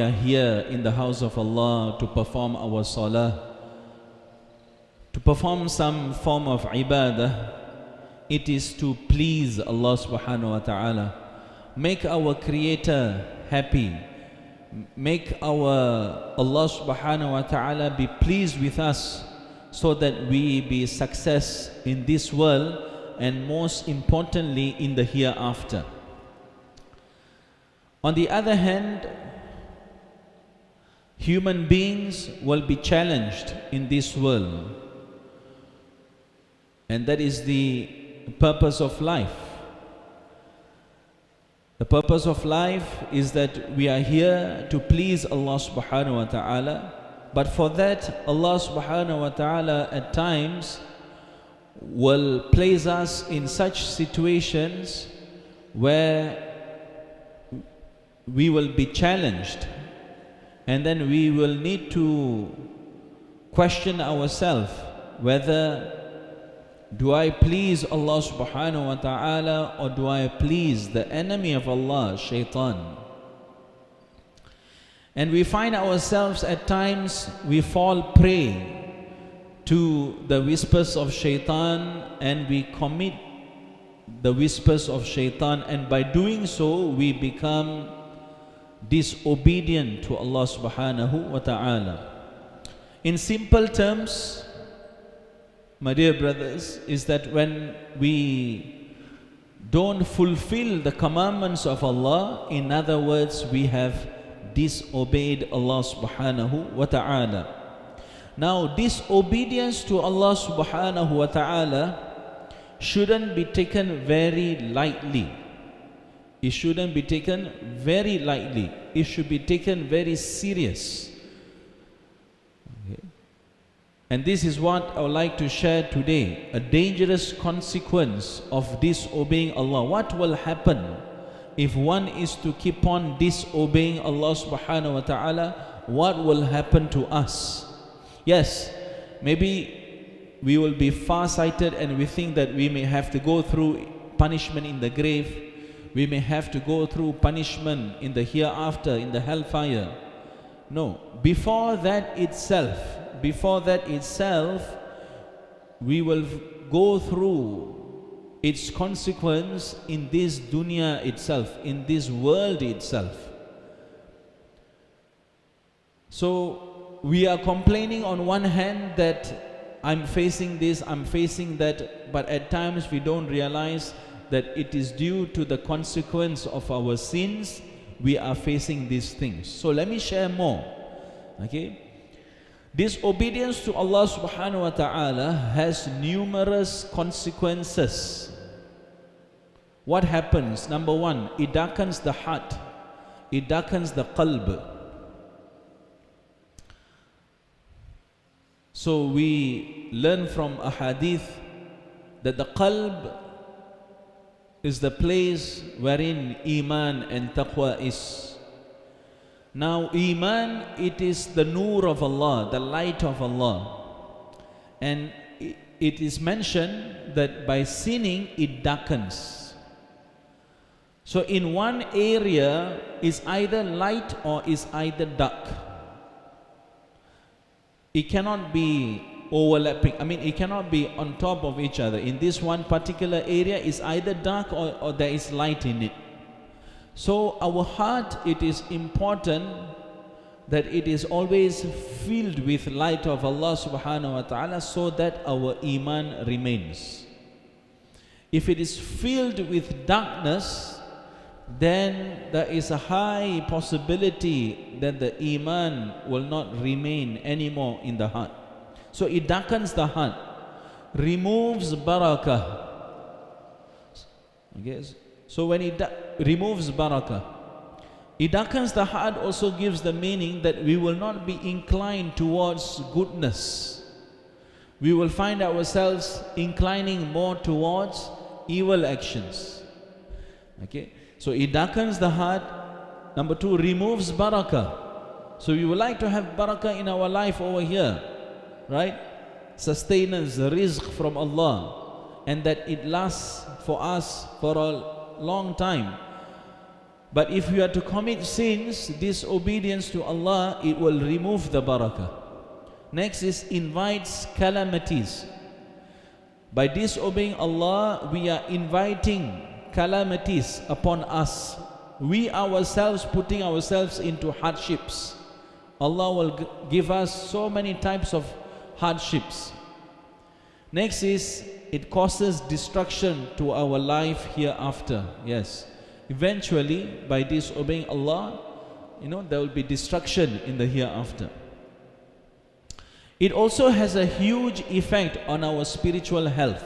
are here in the house of Allah to perform our salah, to perform some form of ibadah, it is to please Allah subhanahu wa ta'ala. Make our Creator happy. Make our Allah subhanahu wa ta'ala be pleased with us, so that we be success in this world and most importantly in the hereafter. On the other hand, human beings will be challenged in this world, and that is the purpose of life. The purpose of life is that we are here to please Allah subhanahu wa ta'ala, but for that Allah subhanahu wa ta'ala at times will place us in such situations where we will be challenged, and then we will need to question ourselves whether do I please Allah subhanahu wa ta'ala or do I please the enemy of Allah, shaitan. And we find ourselves at times we fall prey to the whispers of shaitan, and we commit the whispers of shaitan, and by doing so we become disobedient to Allah subhanahu wa ta'ala. In simple terms, my dear brothers, is that when we don't fulfill the commandments of Allah, in other words, we have disobeyed Allah subhanahu wa ta'ala. Now, disobedience to Allah subhanahu wa ta'ala shouldn't be taken very lightly. It shouldn't be taken very lightly. It should be taken very serious. Okay. And this is what I would like to share today, a dangerous consequence of disobeying Allah. What will happen if one is to keep on disobeying Allah subhanahu wa ta'ala? What will happen to us? Yes, maybe we will be far-sighted and we think that we may have to go through punishment in the grave. We may have to go through punishment in the hereafter, in the hellfire. No, before that itself, we will go through its consequence in this dunya itself, in this world itself. So we are complaining on one hand that I'm facing this, I'm facing that, but at times we don't realize that it is due to the consequence of our sins we are facing these things. So let me share more. Okay? Disobedience to Allah subhanahu wa ta'ala has numerous consequences. What happens? Number one, it darkens the heart. It darkens the qalb. So we learn from a hadith that the qalb is the place wherein iman and taqwa is. Now iman, it is the nur of Allah, the light of Allah. And it is mentioned that by sinning it darkens. So in one area is either light or is either dark. It cannot be overlapping. I mean, it cannot be on top of each other. In this one particular area is either dark or there is light in it. So our heart, it is important that it is always filled with light of Allah subhanahu wa ta'ala, so that our iman remains. If it is filled with darkness, then there is a high possibility that the iman will not remain anymore in the heart. So it darkens the heart, removes barakah. Okay? So when it removes barakah, it darkens the heart, also gives the meaning that we will not be inclined towards goodness. We will find ourselves inclining more towards evil actions. Okay? So it darkens the heart. Number two, removes barakah. So we would like to have barakah in our life over here, right? Sustenance, rizq from Allah, and that it lasts for us for a long time. But if you are to commit sins, disobedience to Allah, it will remove the barakah. Next is invites calamities. By disobeying Allah, we are inviting calamities upon us. We ourselves putting ourselves into hardships. Allah will give us so many types of hardships. Next is it causes destruction to our life hereafter. Yes. Eventually, by disobeying Allah, there will be destruction in the hereafter. It also has a huge effect on our spiritual health.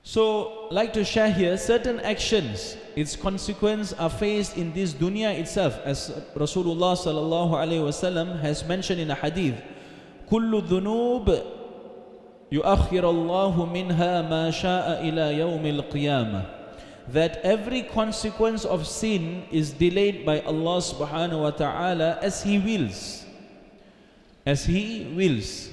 So, like to share here, certain actions, its consequences are faced in this dunya itself, as Rasulullah sallallahu alaihi wasallam has mentioned in a hadith. كل ذنوب يؤخر الله منها ما شاء إلى يوم القيامة. That every consequence of sin is delayed by Allah subhanahu wa ta'ala as He wills. As He wills.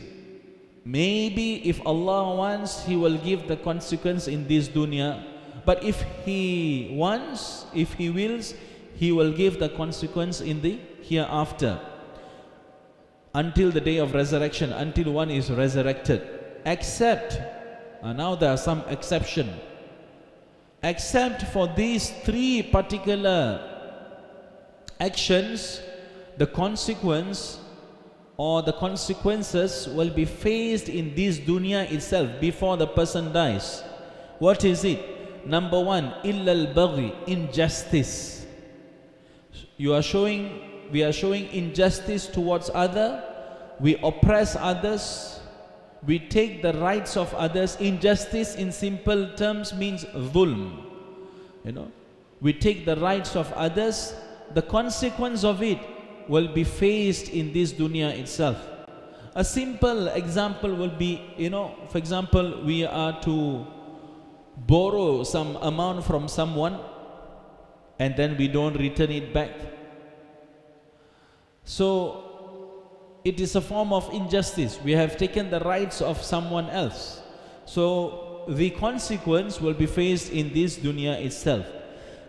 Maybe if Allah wants, He will give the consequence in this dunya. But if He wants, if He wills, He will give the consequence in the hereafter. Until the day of resurrection, until one is resurrected. Except, now there are some exceptions. Except for these three particular actions, the consequence or the consequences will be faced in this dunya itself before the person dies. What is it? Number one, illa al-baghi, injustice. We are showing injustice towards other. We oppress others. We take the rights of others. Injustice in simple terms means dhulm. We take the rights of others. The consequence of it will be faced in this dunya itself. A simple example will be, for example, we are to borrow some amount from someone and then we don't return it back. So it is a form of injustice. We have taken the rights of someone else. So the consequence will be faced in this dunya itself.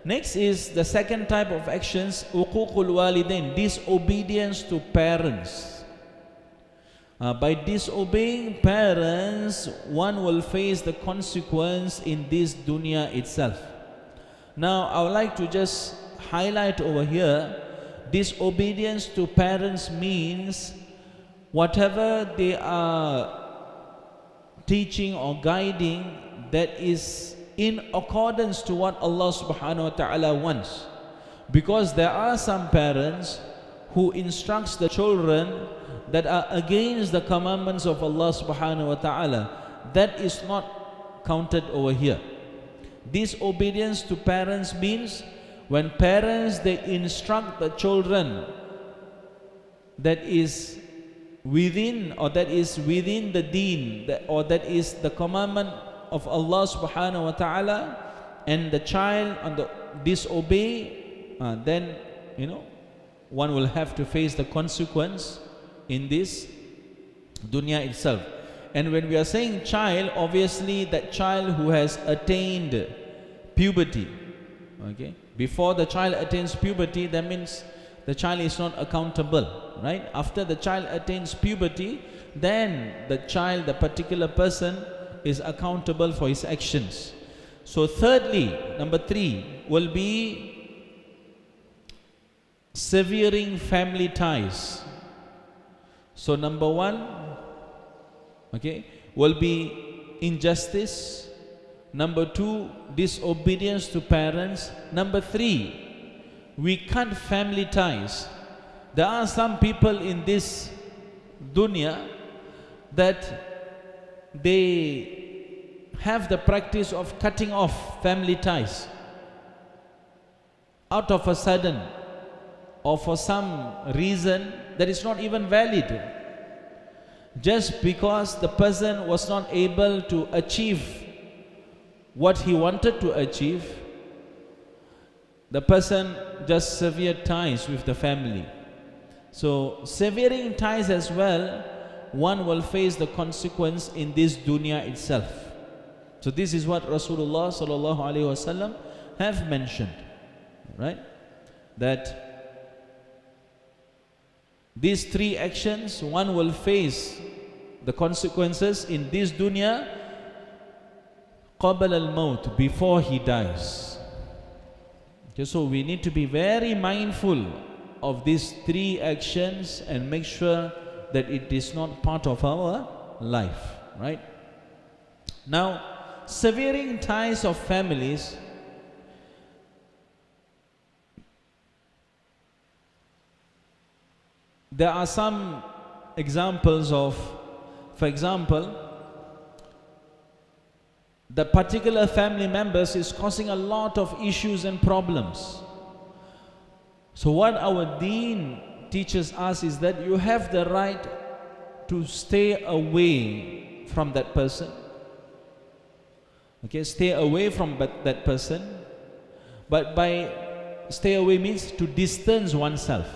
Next is the second type of actions, uququl walidain, disobedience to parents. By disobeying parents, one will face the consequence in this dunya itself. Now, I would like to just highlight over here, disobedience to parents means whatever they are teaching or guiding that is in accordance to what Allah subhanahu wa ta'ala wants. Because there are some parents who instructs the children that are against the commandments of Allah subhanahu wa ta'ala. That is not counted over here. Disobedience to parents means when parents they instruct the children that is within the deen, or that is the commandment of Allah subhanahu wa ta'ala, and the child disobey, then one will have to face the consequence in this dunya itself. And when we are saying child, obviously that child who has attained puberty. Okay, before the child attains puberty, that means the child is not accountable, right? After the child attains puberty, then the particular person is accountable for his actions. So thirdly, number 3 will be severing family ties. So number 1, okay, will be injustice. Number 2, disobedience to parents. Number 3, we cut family ties. There are some people in this dunya that they have the practice of cutting off family ties out of a sudden, or for some reason that is not even valid, just because the person was not able to achieve what he wanted to achieve. The person just severed ties with the family. So severing ties as well, one will face the consequence in this dunya itself. So this is what Rasulullah sallallahu alaihi wasallam have mentioned, right? That these three actions, one will face the consequences in this dunya qabla al-maut, before he dies. Okay, so we need to be very mindful of these three actions and make sure that it is not part of our life, right? Now, severing ties of families, there are some examples of, for example, the particular family members is causing a lot of issues and problems. So what our deen teaches us is that you have the right to stay away from that person. Okay, stay away from that person. But by stay away means to distance oneself.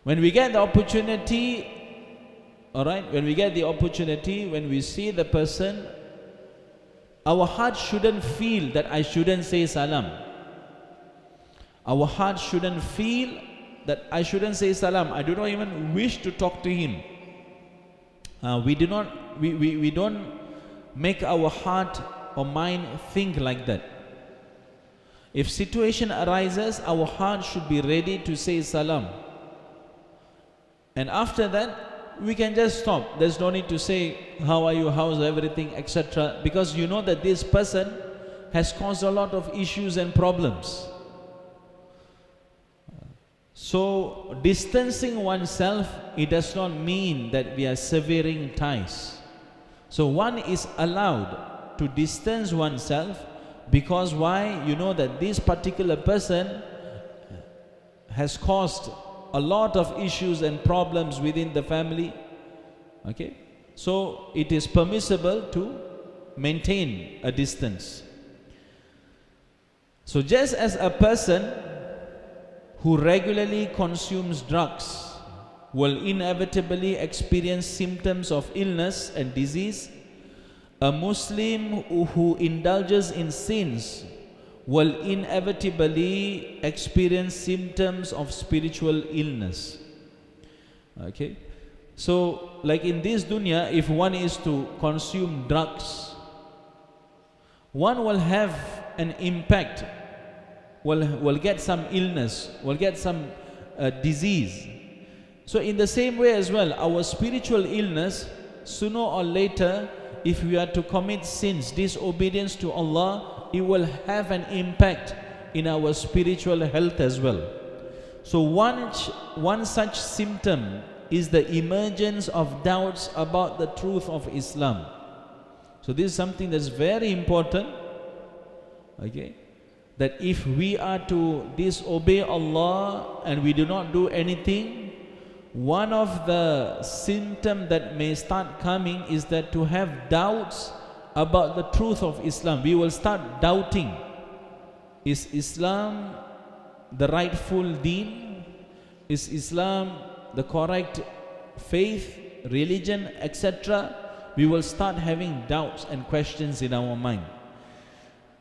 When we get the opportunity, alright, when we get the opportunity, when we see the person, our heart shouldn't feel that I shouldn't say salam. Our heart shouldn't feel that I shouldn't say salam. I do not even wish to talk to him. We don't make our heart or mind think like that. If situation arises, our heart should be ready to say salam. And after that, we can just stop. There's no need to say, how are you, how's everything, etc. Because you know that this person has caused a lot of issues and problems. So, distancing oneself, it does not mean that we are severing ties. So, one is allowed to distance oneself because why? You know that this particular person has caused a lot of issues and problems within the family. Okay, so it is permissible to maintain a distance. So just as a person who regularly consumes drugs will inevitably experience symptoms of illness and disease, a Muslim who indulges in sins will inevitably experience symptoms of spiritual illness. Okay, so like in this dunya, if one is to consume drugs, one will have an impact, will get some illness, will get some disease. So in the same way as well, our spiritual illness, sooner or later, if we are to commit sins, disobedience to Allah, it will have an impact in our spiritual health as well. So one such symptom is the emergence of doubts about the truth of Islam. So this is something that's very important. Okay, that if we are to disobey Allah and we do not do anything, one of the symptoms that may start coming is that to have doubts about the truth of Islam. We will start doubting, is Islam the rightful deen? Is Islam the correct faith, religion, etc.? We will start having doubts and questions in our mind.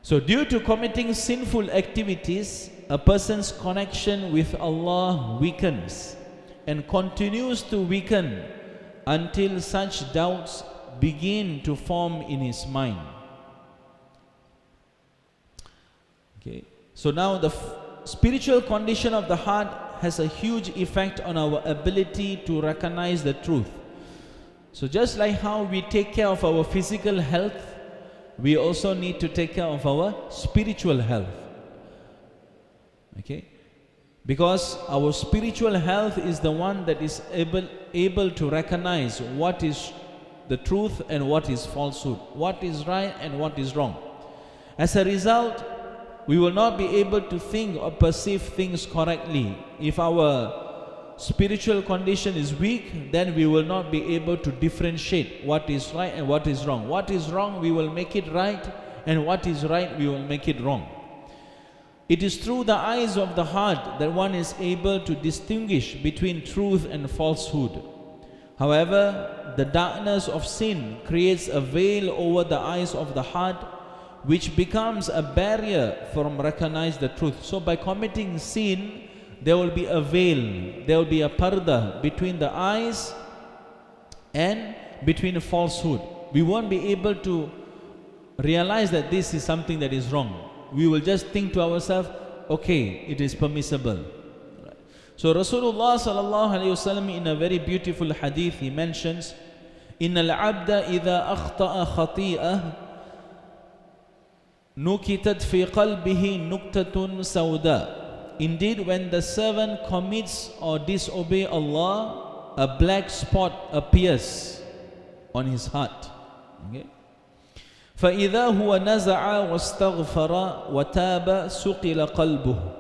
So due to committing sinful activities, a person's connection with Allah weakens and continues to weaken until such doubts begin to form in his mind. Okay, so now the spiritual condition of the heart has a huge effect on our ability to recognize the truth. So just like how we take care of our physical health, we also need to take care of our spiritual health. Okay, because our spiritual health is the one that is able to recognize what is the truth and what is falsehood, what is right and what is wrong. As a result, we will not be able to think or perceive things correctly. If our spiritual condition is weak, then we will not be able to differentiate what is right and what is wrong. What is wrong, we will make it right, and what is right, we will make it wrong. It is through the eyes of the heart that one is able to distinguish between truth and falsehood. However, the darkness of sin creates a veil over the eyes of the heart, which becomes a barrier from recognize the truth. So by committing sin, there will be a veil, there will be a parda between the eyes and between falsehood. We won't be able to realize that this is something that is wrong. We will just think to ourselves, okay, it is permissible. So Rasulullah sallallahu alaihi wasallam in a very beautiful hadith, he mentions, "Innal abda idha akhta'a khati'ah nukitat fi qalbihi nuktatun sauda." Indeed, when the servant commits or disobey Allah, a black spot appears on his heart. Okay? فَإِذَا هُوَ نَزَعَ وَاسْتَغْفَرَ وَتَابَ سُقِلَ قَلْبُهُ.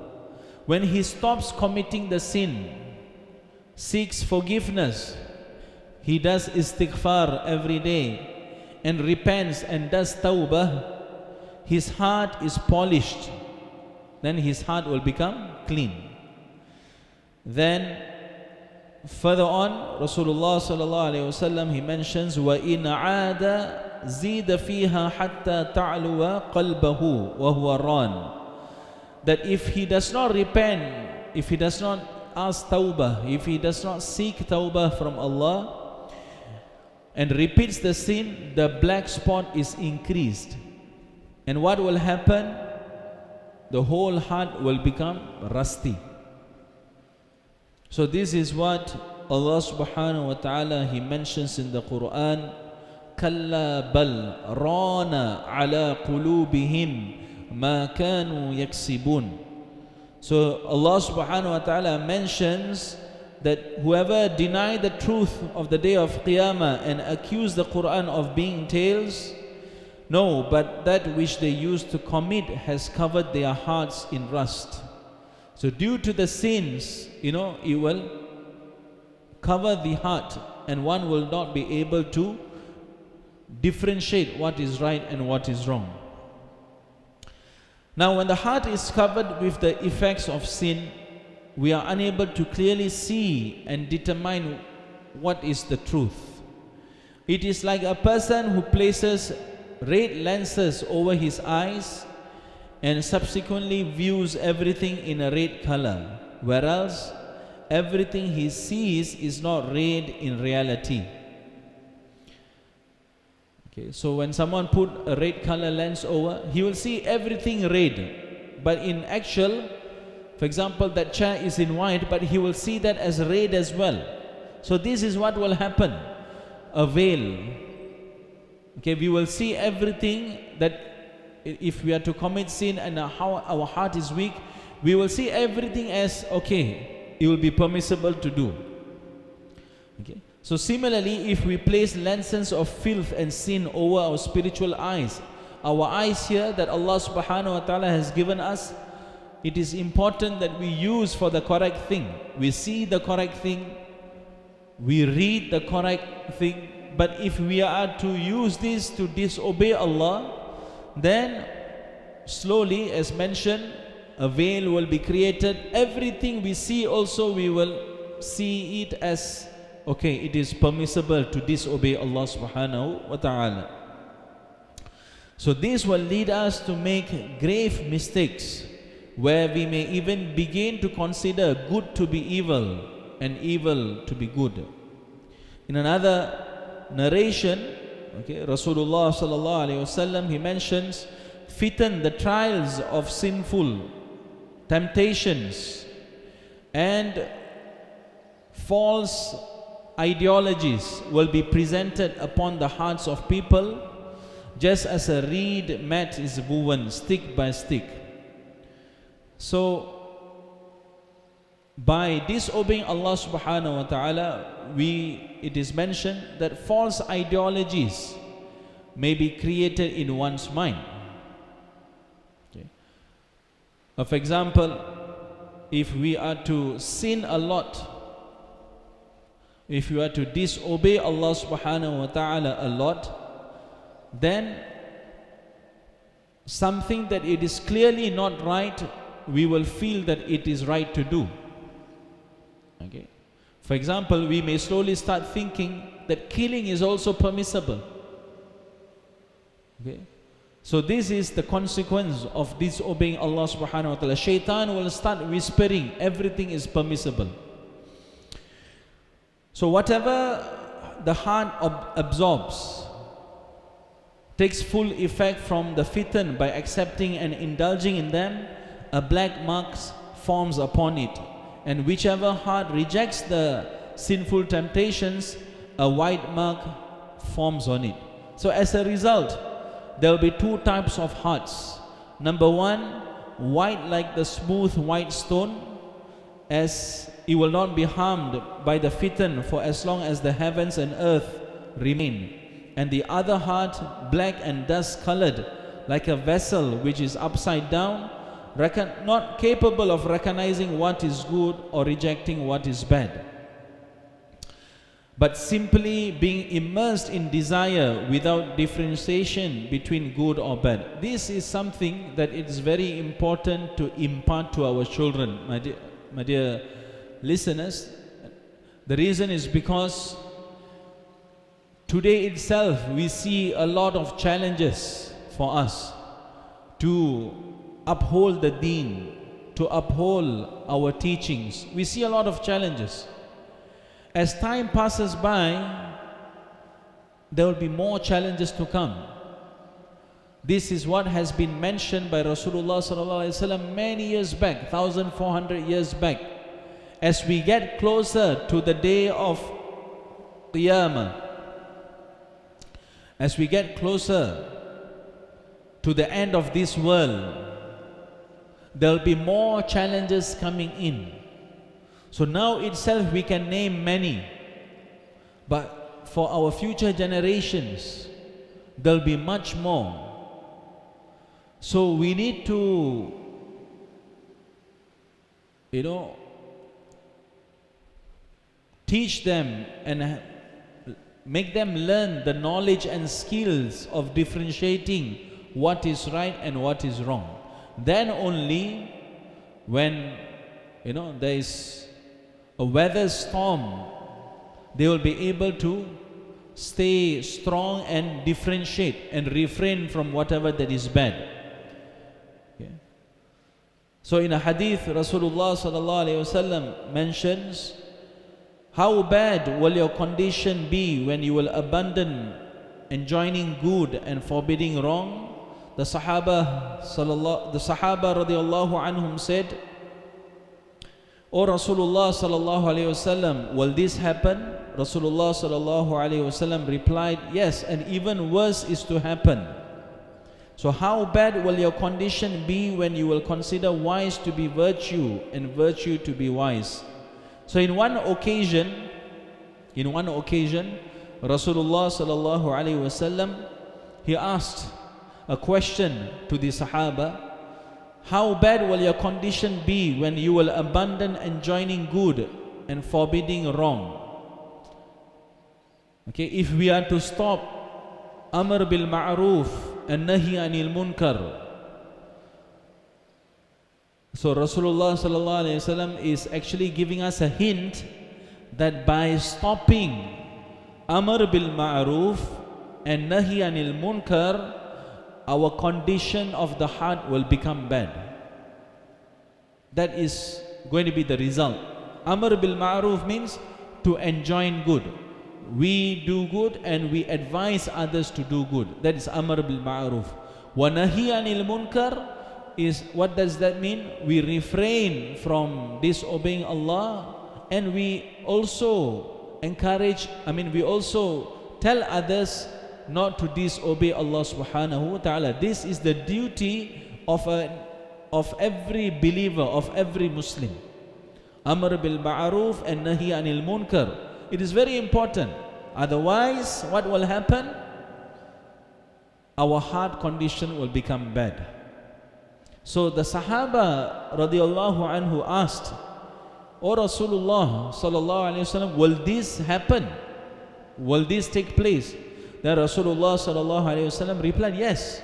When he stops committing the sin, seeks forgiveness, he does istighfar every day and repents and does tawbah, his heart is polished. Then his heart will become clean. Then further on, Rasulullah sallallahu alaihi wasallam, he mentions, وَإِنْ عَادَ زِيدَ فِيهَا حَتَّى تَعْلُوَ قَلْبَهُ وَهُوَ رَانٍ. That if he does not repent, if he does not ask tawbah, if he does not seek tawbah from Allah and repeats the sin, the black spot is increased. And what will happen? The whole heart will become rusty. So this is what Allah subhanahu wa ta'ala, he mentions in the Quran, كَلَّا بَلْ رَانَ عَلَى قُلُوبِهِمْ مَا كَانُوا يَكْسِبُونَ. So Allah subhanahu wa ta'ala mentions that whoever deny the truth of the day of Qiyamah and accuse the Quran of being tales, no, but that which they used to commit has covered their hearts in rust. So due to the sins, it will cover the heart, and one will not be able to differentiate what is right and what is wrong. Now when the heart is covered with the effects of sin, we are unable to clearly see and determine what is the truth. It is like a person who places red lenses over his eyes and subsequently views everything in a red color, whereas everything he sees is not red in reality. Okay, so when someone put a red color lens over, he will see everything red, but in actual, for example, that chair is in white, but he will see that as red as well. So this is what will happen, a veil. Okay, we will see everything that if we are to commit sin and how our heart is weak, we will see everything as okay, it will be permissible to do. Okay. So similarly, if we place lenses of filth and sin over our spiritual eyes, our eyes here that Allah subhanahu wa ta'ala has given us, it is important that we use for the correct thing. We see the correct thing, we read the correct thing. But if we are to use this to disobey Allah, then slowly, as mentioned, a veil will be created. Everything we see also, we will see it as, okay, it is permissible to disobey Allah subhanahu wa ta'ala. So this will lead us to make grave mistakes, where we may even begin to consider good to be evil and evil to be good. In another narration, okay, Rasulullah sallallahu alaihi wasallam, he mentions fitan, the trials of sinful temptations and false ideologies will be presented upon the hearts of people, just as a reed mat is woven stick by stick. So by disobeying Allah subhanahu wa ta'ala, it is mentioned that false ideologies may be created in one's mind. Okay. For example, if we are to sin a lot, if you are to disobey Allah subhanahu wa ta'ala a lot, then something that it is clearly not right, we will feel that it is right to do. Okay. For example, we may slowly start thinking that killing is also permissible. Okay. So this is the consequence of disobeying Allah subhanahu wa ta'ala. Shaitan will start whispering, everything is permissible. So whatever the heart absorbs takes full effect from the fitan by accepting and indulging in them, a black mark forms upon it. And whichever heart rejects the sinful temptations, a white mark forms on it. So as a result, there will be two types of hearts. Number one, white like the smooth white stone, as it will not be harmed by the fitan for as long as the heavens and earth remain. And the other heart, black and dust colored, like a vessel which is upside down, not capable of recognizing what is good or rejecting what is bad, but simply being immersed in desire without differentiation between good or bad. This is something that it is very important to impart to our children, my dear listeners. The reason is because today itself we see a lot of challenges for us to uphold the deen, to uphold our teachings. We see a lot of challenges. As time passes by, there will be more challenges to come. This is what has been mentioned by Rasulullah sallallahu alaihi wasallam many years back, 1400 years back. As we get closer to the day of Qiyamah, as we get closer to the end of this world, there will be more challenges coming in. So now itself we can name many, but for our future generations, there will be much more. So we need to, teach them and make them learn the knowledge and skills of differentiating what is right and what is wrong. Then only when there is a weather storm, they will be able to stay strong and differentiate and refrain from whatever that is bad. Okay. So in a hadith, Rasulullah sallallahu alaihi wasallam mentions, how bad will your condition be when you will abandon enjoining good and forbidding wrong? The Sahaba radiallahu anhum said, O Rasulullah sallallahu alayhi wasallam, will this happen? Rasulullah sallallahu alayhi wasallam replied, yes, and even worse is to happen. So how bad will your condition be when you will consider wise to be virtue and virtue to be wise? So in one occasion, Rasulullah sallallahu alayhi wasallam, he asked a question to the Sahaba, how bad will your condition be when you will abandon enjoining good and forbidding wrong? Okay, if we are to stop Amr bil Ma'ruf and Nahi anil Munkar. So Rasulullah sallallahu alaihi wasallam is actually giving us a hint that by stopping Amr bil Ma'ruf and Nahi anil Munkar, our condition of the heart will become bad. That is going to be the result. Amr bil Ma'ruf means to enjoin good. We do good and we advise others to do good. That is Amr bil Ma'ruf. Wa Nahi anil Munkar is, what does that mean? We refrain from disobeying Allah, and we also we also tell others not to disobey Allah subhanahu wa ta'ala. This is the duty of every believer, of every Muslim. Amr bil Ma'ruf and Nahi anil Munkar. It is very important. Otherwise, what will happen? Our heart condition will become bad. So the Sahaba radiallahu anhu asked, O Rasulullah sallallahu alayhi wasallam, will this happen? Will this take place? Then Rasulullah sallallahu alayhi wasallam replied, yes,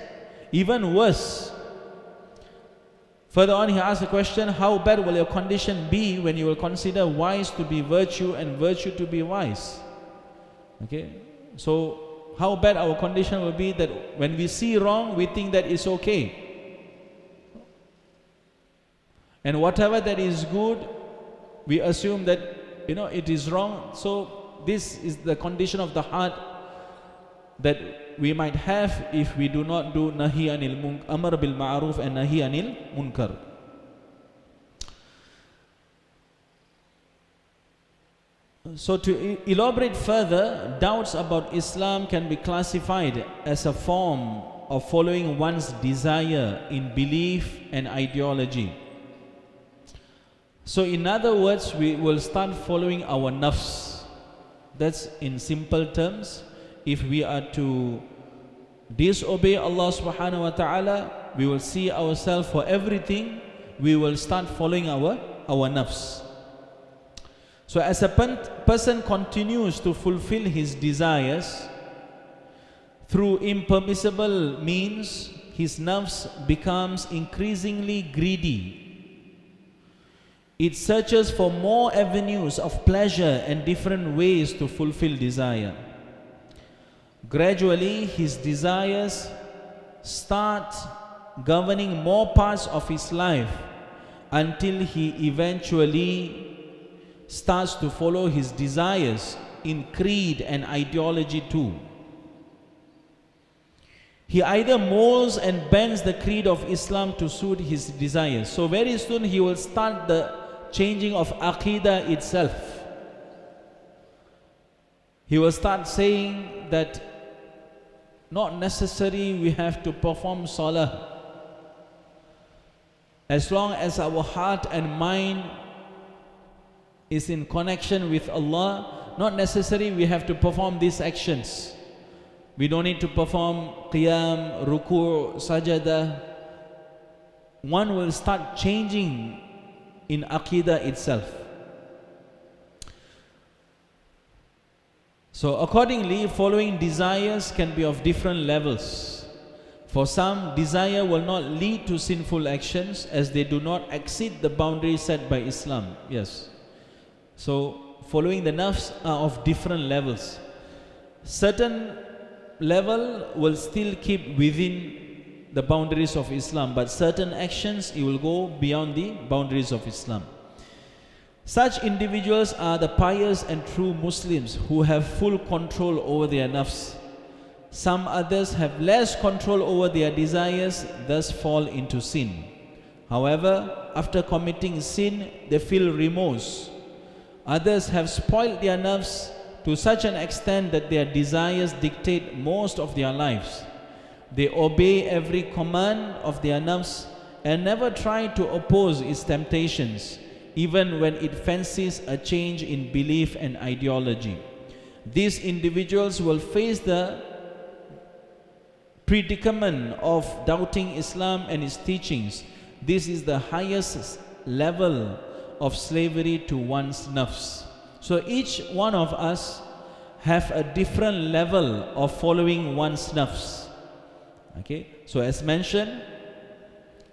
even worse. Further on, he asked a question, how bad will your condition be when you will consider wise to be virtue and virtue to be wise? Okay, so how bad our condition will be that when we see wrong, we think that it's okay. And whatever that is good, we assume that, it is wrong. So this is the condition of the heart that we might have if we do not do nahi anil amr bil ma'ruf and nahi anil munkar. So to elaborate further, doubts about Islam can be classified as a form of following one's desire in belief and ideology. So in other words, we will start following our nafs. That's in simple terms. If we are to disobey Allah subhanahu wa ta'ala, we will see ourselves for everything, we will start following our nafs. So as a person continues to fulfill his desires through impermissible means, his nafs becomes increasingly greedy. It searches for more avenues of pleasure and different ways to fulfill desire. Gradually, his desires start governing more parts of his life until he eventually starts to follow his desires in creed and ideology too. He either molds and bends the creed of Islam to suit his desires. So very soon he will start the changing of Aqidah itself. He will start saying that not necessary we have to perform salah. As long as our heart and mind is in connection with Allah, not necessary we have to perform these actions. We don't need to perform qiyam, ruku', sajadah. One will start changing in Aqidah itself. So accordingly, following desires can be of different levels. For some, desire will not lead to sinful actions as they do not exceed the boundaries set by Islam. Yes. So following the nafs are of different levels. Certain level will still keep within the boundaries of Islam, but certain actions it will go beyond the boundaries of Islam. Such individuals are the pious and true Muslims who have full control over their nafs. Some others have less control over their desires, thus fall into sin. However, after committing sin, they feel remorse. Others have spoiled their nafs to such an extent that their desires dictate most of their lives. They obey every command of their nafs and never try to oppose its temptations, even when it fancies a change in belief and ideology. These individuals will face the predicament of doubting Islam and its teachings. This is the highest level of slavery to one's nafs. So each one of us have a different level of following one's nafs. Okay, so as mentioned,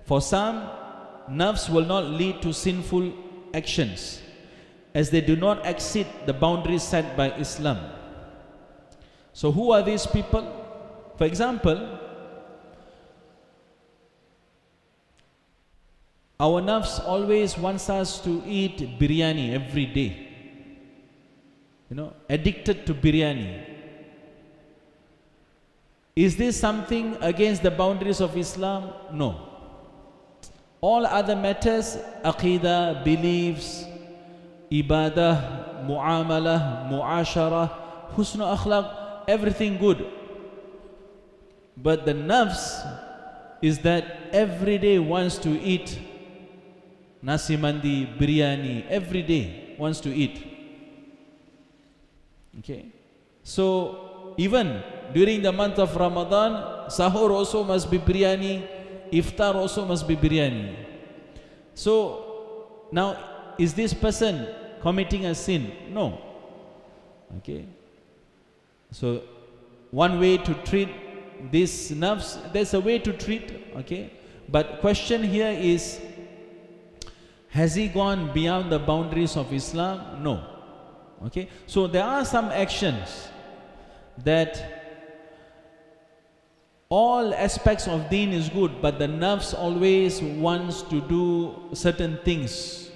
for some, nafs will not lead to sinful actions as they do not exceed the boundaries set by Islam. So who are these people? For example, our nafs always wants us to eat biryani every day. Addicted to biryani. Is this something against the boundaries of Islam? No. All other matters, aqidah, beliefs, ibadah, mu'amalah, mu'ashara, husn akhlaq, everything good. But the nafs is that every day wants to eat nasi mandi, biryani, every day wants to eat. Okay. So even during the month of Ramadan, sahur also must be biryani, iftar also must be biryani. So now, is this person committing a sin? No. Okay. So one way to treat this nafs, there's a way to treat, okay. But question here is, has he gone beyond the boundaries of Islam? No. Okay. So there are some actions that all aspects of deen is good, but the nafs always wants to do certain things.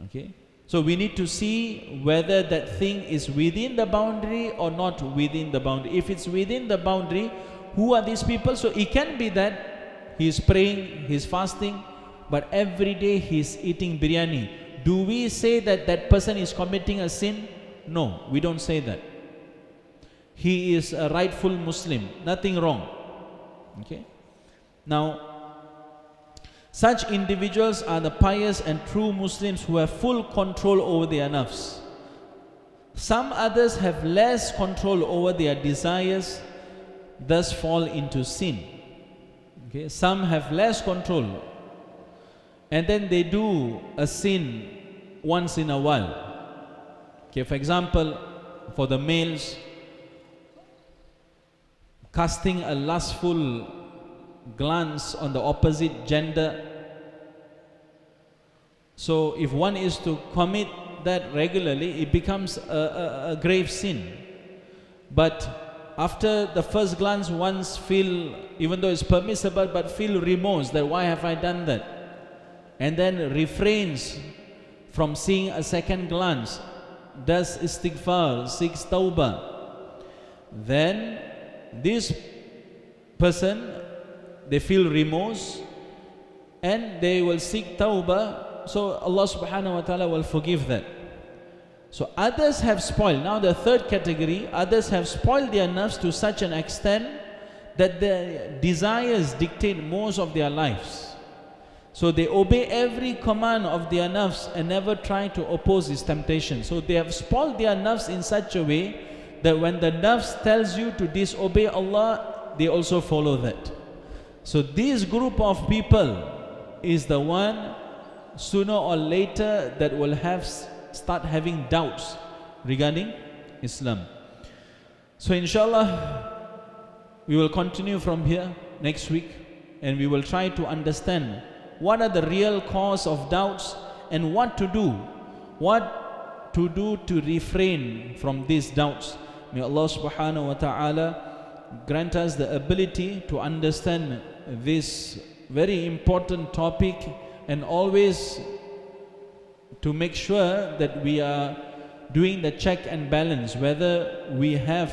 Okay? So we need to see whether that thing is within the boundary or not within the boundary. If it's within the boundary, who are these people? So it can be that he is praying, he is fasting, but every day he is eating biryani. Do we say that that person is committing a sin? No, we don't say that. He is a rightful Muslim, nothing wrong. Okay? Now, such individuals are the pious and true Muslims who have full control over their nafs. Some others have less control over their desires, thus fall into sin. Okay? Some have less control, and then they do a sin once in a while. Okay, for example, for the males, casting a lustful glance on the opposite gender. So if one is to commit that regularly, it becomes a grave sin. But after the first glance, one's feel, even though it's permissible, but feel remorse that why have I done that? And then refrains from seeing a second glance, does istighfar, seeks tawbah. Then this person, they feel remorse and they will seek tawbah, so Allah subhanahu wa ta'ala will forgive that. So others have spoiled. Now the third category, others have spoiled their nafs to such an extent that their desires dictate most of their lives. So they obey every command of their nafs and never try to oppose his temptation. So they have spoiled their nafs in such a way that when the nafs tells you to disobey Allah, they also follow that. So this group of people is the one sooner or later that will start having doubts regarding Islam. So inshallah, we will continue from here next week, and we will try to understand what are the real cause of doubts and what to do to refrain from these doubts. May Allah subhanahu wa ta'ala grant us the ability to understand this very important topic, and always to make sure that we are doing the check and balance, whether we have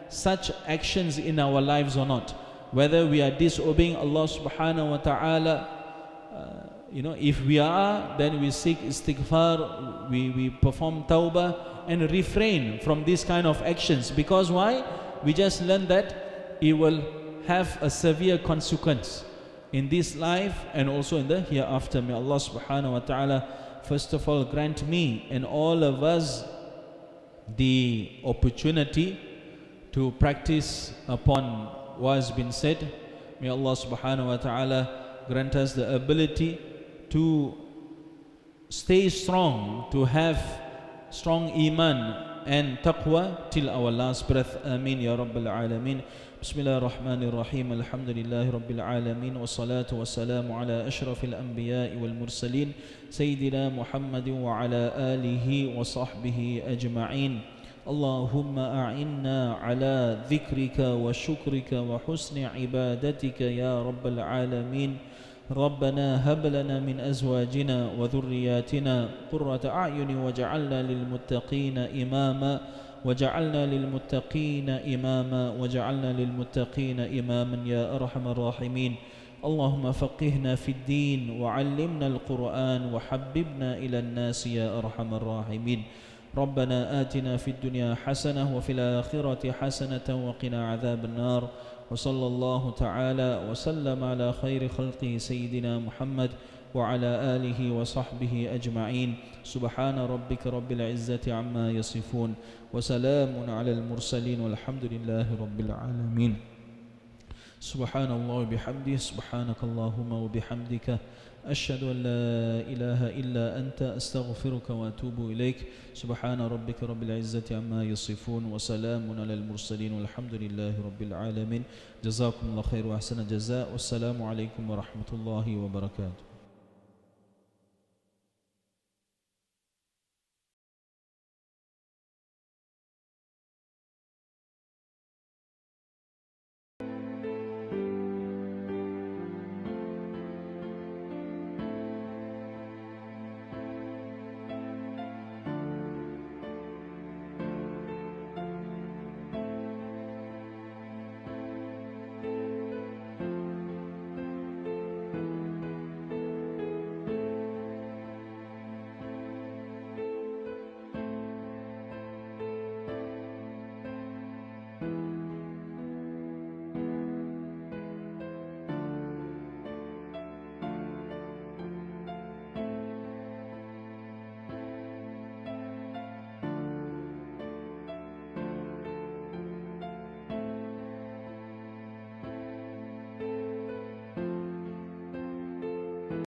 such actions in our lives or not, whether we are disobeying Allah subhanahu wa ta'ala. If we are, then we seek istighfar, we perform tawbah and refrain from these kind of actions. Because why? We just learned that it will have a severe consequence in this life and also in the hereafter. May Allah subhanahu wa ta'ala first of all grant me and all of us the opportunity to practice upon what has been said. May Allah subhanahu wa ta'ala grant us the ability to stay strong, to have strong iman and taqwa till our last breath. Ameen ya Rabbil Alameen. Bismillah ar-Rahman ar-Rahim. Alhamdulillahi Rabbil Alameen. Wa salatu wa salamu ala ashrafil anbiya'i wal mursaleen. Sayyidina Muhammadin wa ala alihi wa sahbihi ajma'in. Allahumma a'inna ala dhikrika wa shukrika wa husni ibadatika ya Rabbil Alameen. ربنا هب لنا من أزواجنا وذرياتنا قرة أعين وجعلنا للمتقين إماما وجعلنا للمتقين إماما وجعلنا للمتقين إماما يا أرحم الراحمين. اللهم فقهنا في الدين وعلمنا القرآن وحببنا إلى الناس يا أرحم الراحمين. ربنا آتنا في الدنيا حسنة وفي الآخرة حسنة وقنا عذاب النار. وصلى الله تعالى وسلم على خير خلقه سيدنا محمد وعلى آله وصحبه أجمعين. سبحان ربك رب العزة عما يصفون وسلام على المرسلين والحمد لله رب العالمين. سبحان الله وبحمده. سبحانك اللهم وبحمدك أشهد أن لا إله إلا أنت أستغفرك وأتوب إليك. سبحان ربك رب العزة عما يصفون وسلام على المرسلين والحمد لله رب العالمين. جزاكم الله خير وأحسن الجزاء والسلام عليكم ورحمة الله وبركاته.